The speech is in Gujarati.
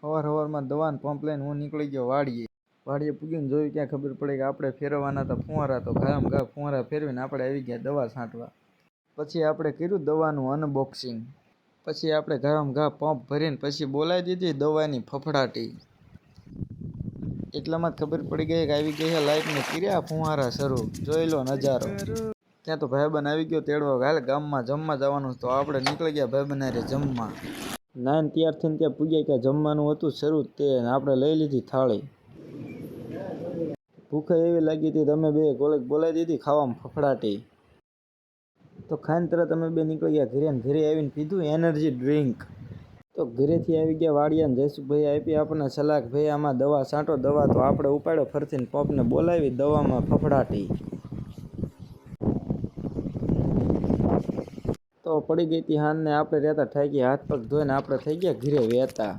સવારમાં દવાને પંપ લઈને હું નીકળી ગયો વાડીએ પૂગીને જોયું ક્યાં ખબર પડી કે આપણે ફેરવવાના હતા ફુવારા, તો ઘા ફુવારા ફેરવીને આપણે આવી ગયા દવા છાંટવા. પછી આપણે કર્યું દવાનું અનબોક્સિંગ. પછી આપણે ઘા પંપ ભરીને પછી બોલાવી દીધી દવાની ફફડાટી. એટલામાં જ ખબર પડી ગઈ કે આવી ગઈ છે લાઇટની કર્યા ફુવારા શરૂ. જોઈ લો નજારો. ત્યાં તો ભાઈબંધ આવી ગયો તેડવા, હાલ ગામમાં જમવા જવાનું. તો આપણે નીકળી ગયા ભાઈબંધ હારે જમવા. નાઈન તૈયાર થઈને ત્યાં પૂગ્યા કે જમવાનું હતું શરૂ તે આપણે લઈ લીધી થાળી. ભૂખે એવી લાગી હતી તમે બે બોલાવી દીધી ખાવામાં ફફડાટી. તો ખાઈને તરત અમે બે નીકળી ગયા ઘરે. ઘરે આવીને પીધું એનર્જી ડ્રિંક. તો ઘરેથી આવી ગયા વાડિયાને જયસુભાઈ આપી આપણને સલાહ, ભાઈ આમાં દવા છાંટો. દવા તો આપણે ઉપાડ્યો ફરતીને પંપને બોલાવી દવામાં ફફડાટી. તો પડી ગઈ હતી હાનને આપણે રહેતા થાકી, હાથ પગ ધોઈને આપણે થઈ ગયા ઘરે વહેતા.